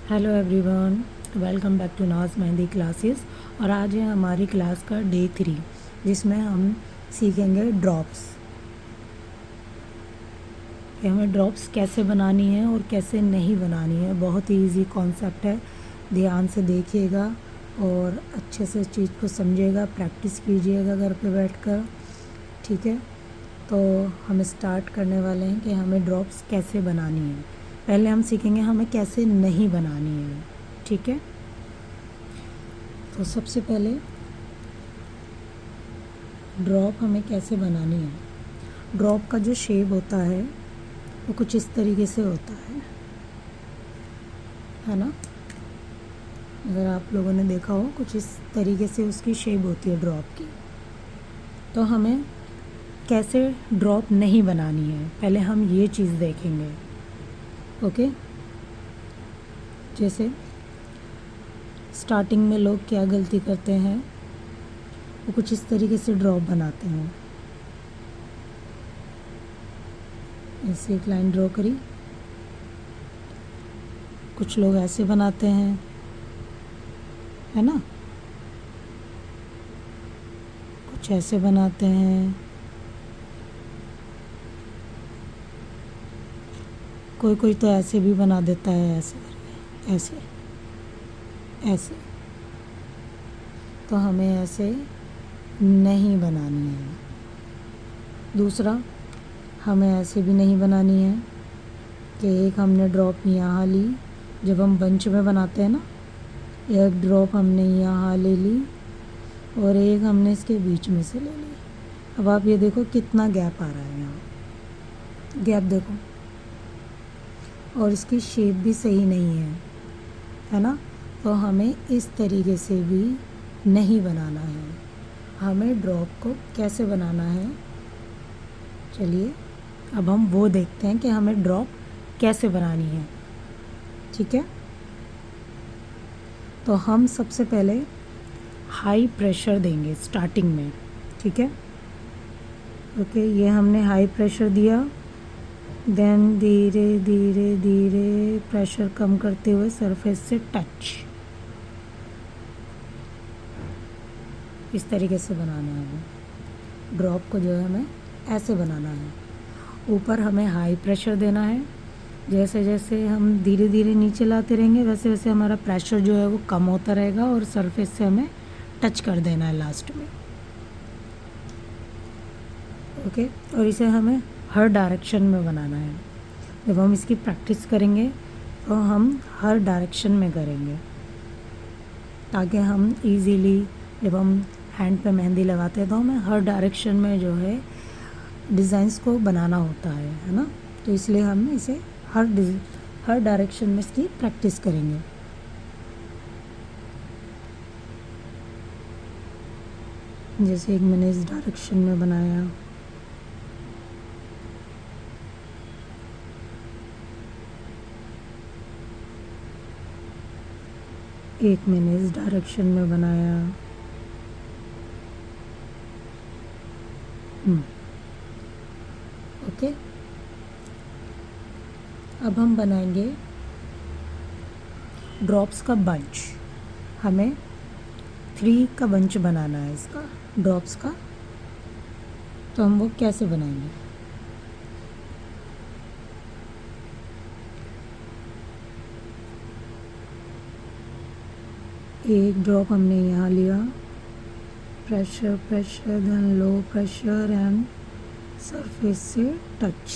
Hello everyone, welcome back to Naaz mehndi classes. और आज है हमारी क्लास का डे 3, जिसमें हम सीखेंगे ड्रॉप्स कि हमें ड्रॉप्स कैसे बनानी है और कैसे नहीं बनानी है। बहुत ही इजी कॉन्सेप्ट है, ध्यान से देखिएगा और अच्छे से चीज़ को समझिएगा, प्रैक्टिस कीजिएगा घर पे बैठकर। ठीक है, तो हम स्टार्ट करने वाले हैं कि हमें ड्रॉप्स कैसे बनानी है। पहले हम सीखेंगे हमें कैसे नहीं बनानी है। ठीक है, तो सबसे पहले ड्रॉप हमें कैसे बनानी है। ड्रॉप का जो शेप होता है वो कुछ इस तरीके से होता है ना। अगर आप लोगों ने देखा हो, कुछ इस तरीके से उसकी शेप होती है ड्रॉप की। तो हमें कैसे ड्रॉप नहीं बनानी है, पहले हम ये चीज़ देखेंगे। ओके, जैसे स्टार्टिंग में लोग क्या गलती करते हैं, वो कुछ इस तरीके से ड्रॉप बनाते हैं। ऐसे एक लाइन ड्रॉ करी, कुछ लोग ऐसे बनाते हैं, है ना, कुछ ऐसे बनाते हैं, कोई कोई तो ऐसे भी बना देता है, ऐसे करके, ऐसे ऐसे। तो हमें ऐसे नहीं बनानी है। दूसरा, हमें ऐसे भी नहीं बनानी है कि एक हमने ड्रॉप यहाँ ली, जब हम बंच में बनाते हैं ना, एक ड्रॉप हमने यहाँ ले ली और एक हमने इसके बीच में से ले ली। अब आप ये देखो कितना गैप आ रहा है, यहाँ गैप देखो, और इसकी शेप भी सही नहीं है ना। तो हमें इस तरीके से भी नहीं बनाना है। हमें ड्रॉप को कैसे बनाना है, चलिए अब हम वो देखते हैं कि हमें ड्रॉप कैसे बनानी है। ठीक है, तो हम सबसे पहले हाई प्रेशर देंगे स्टार्टिंग में। ठीक है, ओके, ये हमने हाई प्रेशर दिया, देन धीरे धीरे धीरे प्रेशर कम करते हुए सरफेस से टच, इस तरीके से बनाना है। हमें ड्रॉप को जो है हमें ऐसे बनाना है। ऊपर हमें हाई प्रेशर देना है, जैसे जैसे हम धीरे धीरे नीचे लाते रहेंगे वैसे वैसे हमारा प्रेशर जो है वो कम होता रहेगा और सरफेस से हमें टच कर देना है लास्ट में। ओके, और इसे हमें हर डायरेक्शन में बनाना है। जब हम इसकी प्रैक्टिस करेंगे तो हम हर डायरेक्शन में करेंगे, ताकि हम इजीली जब हम हैंड पे मेहंदी लगाते हैं तो हमें हर डायरेक्शन में जो है डिज़ाइंस को बनाना होता है ना। तो इसलिए हम इसे हर डायरेक्शन में इसकी प्रैक्टिस करेंगे। जैसे एक मैंने इस डायरेक्शन में बनाया, एक मैंने इस डायरेक्शन में बनाया। ओके, अब हम बनाएंगे ड्रॉप्स का बंच। हमें 3 का बंच बनाना है इसका, ड्रॉप्स का। तो हम वो कैसे बनाएंगे, एक ड्रॉप हमने यहाँ लिया, pressure pressure, then low pressure and surface से टच।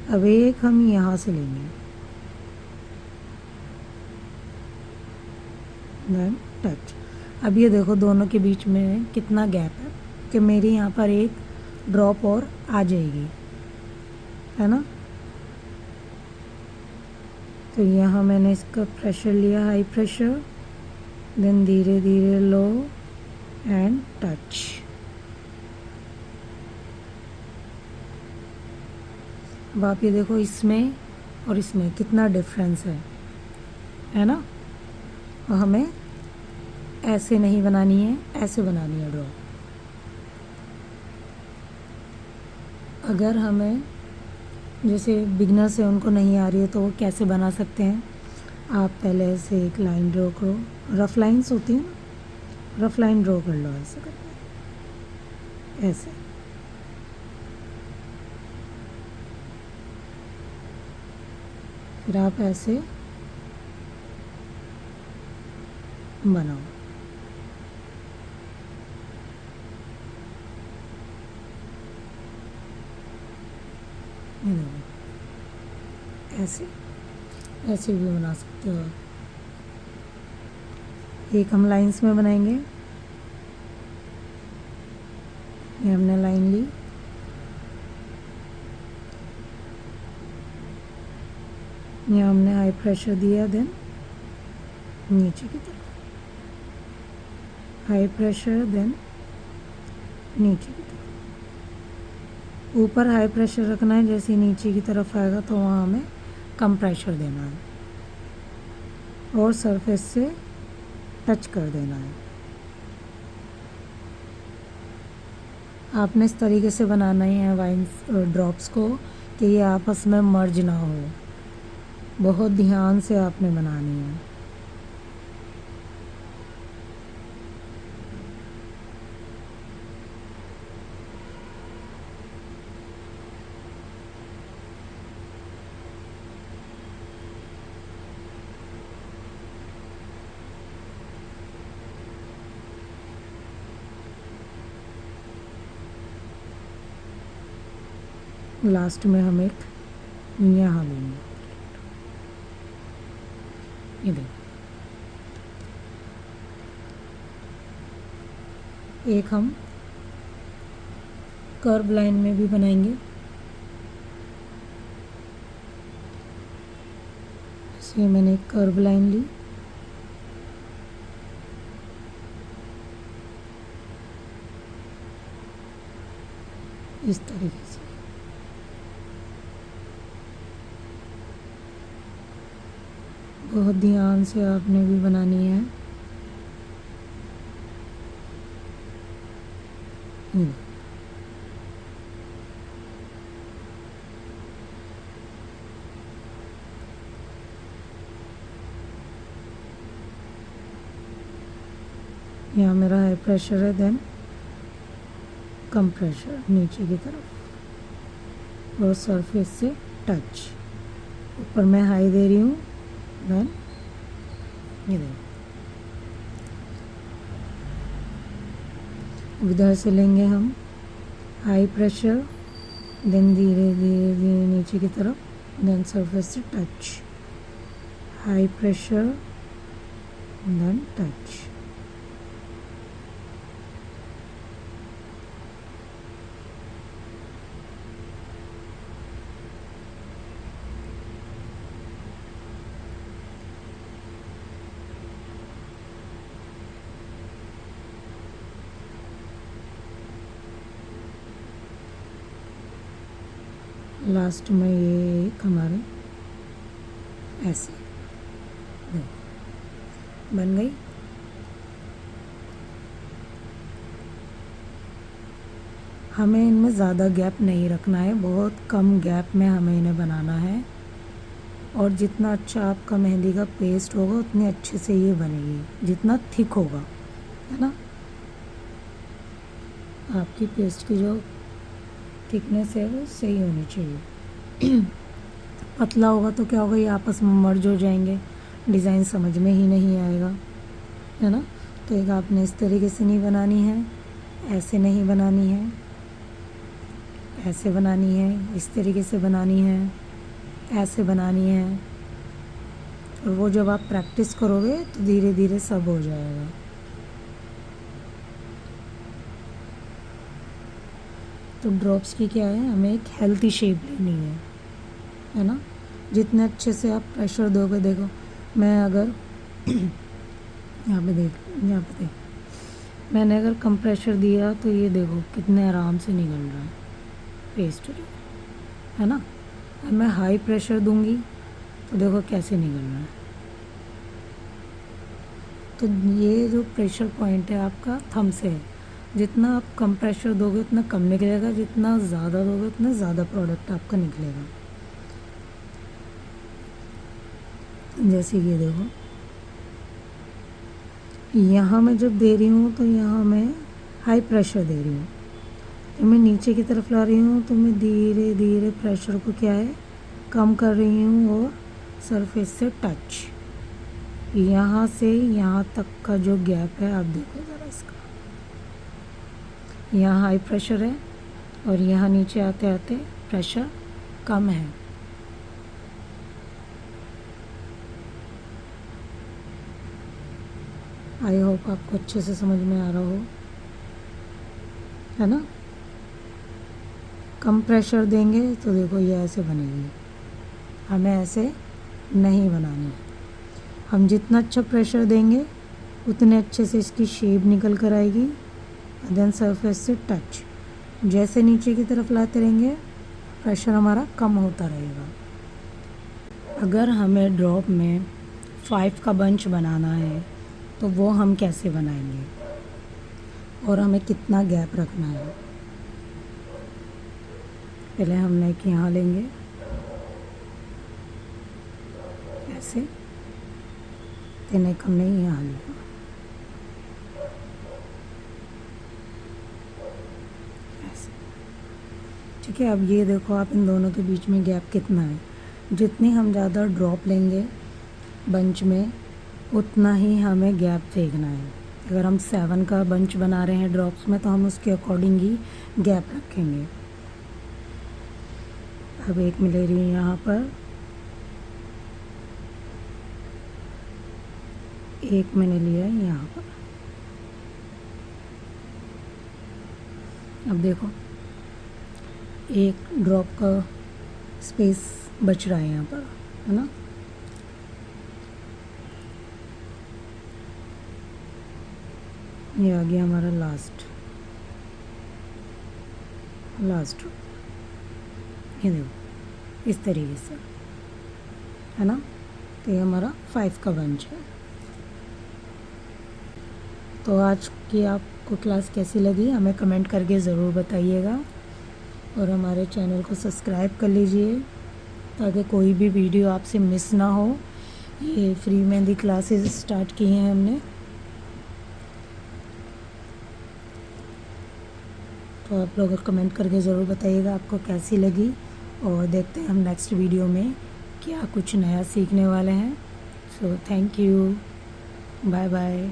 अब एक हम यहाँ से लेंगे, देन टच। अब ये देखो दोनों के बीच में कितना गैप है कि मेरी यहाँ पर एक ड्रॉप और आ जाएगी, है ना। तो यहाँ मैंने इसका प्रेशर लिया, हाई प्रेशर, देन धीरे धीरे लो एंड टच। अब आप ये देखो इसमें और इसमें कितना डिफरेंस है ना। और हमें ऐसे नहीं बनानी है, ऐसे बनानी है ड्रॉप। अगर हमें जैसे बिगनर्स है उनको नहीं आ रही है तो वो कैसे बना सकते हैं, आप पहले ऐसे एक लाइन ड्रॉ करो, रफ लाइंस होती हैं ना, रफ लाइन ड्रॉ कर लो ऐसे करके, ऐसे। फिर आप ऐसे बनाओ, ये देखो, ऐसे ऐसे भी बना सकते हो। एक हम लाइंस में बनाएंगे, ये हमने लाइन ली, ये हमने हाई प्रेशर दिया, देन नीचे की तरफ हाई प्रेशर, देन नीचे की तरफ। ऊपर हाई प्रेशर रखना है, जैसे नीचे की तरफ आएगा तो वहाँ हमें कम प्रेशर देना है और सरफेस से टच कर देना है। आपने इस तरीके से बनाना ही है वाइन्स ड्रॉप्स को कि ये आपस में मर्ज ना हो, बहुत ध्यान से आपने बनानी है। लास्ट में हम एक यहाँ लेंगे, ये देखो, एक हम कर्व लाइन में भी बनाएंगे। इसलिए मैंने एक कर्व लाइन ली, इस तरीके से। बहुत ध्यान से आपने भी बनानी है। यहाँ मेरा हाई प्रेशर है, देन कम प्रेशर नीचे की तरफ और सरफेस से टच। ऊपर मैं हाई दे रही हूँ, देन ये देखो, इधर से लेंगे हम हाई प्रेशर, देन धीरे धीरे धीरे नीचे की तरफ, देन सरफेस से touch, high pressure, then touch. Last में ये एक हमारे ऐसे बन गई। हमें इनमें ज़्यादा गैप नहीं रखना है, बहुत कम गैप में हमें इन्हें बनाना है। और जितना अच्छा आपका मेहंदी का पेस्ट होगा उतनी अच्छे से ये बनेगी, जितना थिक होगा, है ना। आपकी पेस्ट की जो थिकनेस है वो सही होनी चाहिए। पतला होगा तो क्या होगा, ये आपस में मर्ज हो जाएंगे, डिज़ाइन समझ में ही नहीं आएगा, है ना। तो एक आपने इस तरीके से नहीं बनानी है, ऐसे नहीं बनानी है, ऐसे बनानी है, इस तरीके से बनानी है, ऐसे बनानी है। और वो जब आप प्रैक्टिस करोगे तो धीरे धीरे सब हो जाएगा। तो ड्रॉप्स की क्या है, हमें एक हेल्थी शेप लेनी है ना। जितने अच्छे से आप प्रेशर दोगे, देखो मैं अगर यहाँ पे देख मैंने अगर कम प्रेशर दिया तो ये देखो कितने आराम से निकल रहा है पेस्ट, है ना। और मैं हाई प्रेशर दूंगी तो देखो कैसे निकल रहा है। तो ये जो प्रेशर पॉइंट है आपका थंब से है, जितना आप कम प्रेशर दोगे उतना कम निकलेगा, जितना ज़्यादा दोगे उतना ज़्यादा प्रोडक्ट आपका निकलेगा। जैसे कि देखो, यहाँ मैं जब दे रही हूँ तो यहाँ मैं हाई प्रेशर दे रही हूँ। जब मैं नीचे की तरफ ला रही हूँ तो मैं धीरे धीरे प्रेशर को क्या है, कम कर रही हूँ और सरफेस से टच, यहाँ से यहाँ तक का जो गैप है आप देखो ज़रा इसका, यहाँ हाई प्रेशर है और यहाँ नीचे आते आते प्रेशर कम है। आई होप आपको अच्छे से समझ में आ रहा हो, है ना। कम प्रेशर देंगे तो देखो ये ऐसे बनेगी, हमें ऐसे नहीं बनानी है। हम जितना अच्छा प्रेशर देंगे उतने अच्छे से इसकी शेप निकल कर आएगी। देन सरफेस से टच, जैसे नीचे की तरफ लाते रहेंगे प्रेशर हमारा कम होता रहेगा। अगर हमें ड्रॉप में 5 का बंच बनाना है तो वो हम कैसे बनाएंगे और हमें कितना गैप रखना है। पहले हम नेक यहाँ लेंगे ऐसे, तो नेक हमने यहाँ लिया ऐसे, ठीक है। अब ये देखो आप, इन दोनों के बीच में गैप कितना है। जितनी हम ज़्यादा ड्रॉप लेंगे बंच में उतना ही हमें गैप फेंकना है। अगर हम 7 का बंच बना रहे हैं ड्रॉप्स में तो हम उसके अकॉर्डिंग ही गैप रखेंगे। अब एक मैं ले रही हूँ यहाँ पर, एक मैंने लिया है यहाँ पर। अब देखो एक ड्रॉप का स्पेस बच रहा है यहाँ पर, है ना। ये आ गया हमारा लास्ट ये देखो इस तरीके से, है ना। तो ये हमारा 5 का बंच है। तो आज की आपको क्लास कैसी लगी हमें कमेंट करके ज़रूर बताइएगा और हमारे चैनल को सब्सक्राइब कर लीजिए ताकि कोई भी वीडियो आपसे मिस ना हो। ये फ्री मेहंदी क्लासेस स्टार्ट की हैं हमने, तो आप लोग कमेंट करके ज़रूर बताइएगा आपको कैसी लगी और देखते हैं हम नेक्स्ट वीडियो में क्या कुछ नया सीखने वाले हैं। So thank you, bye bye.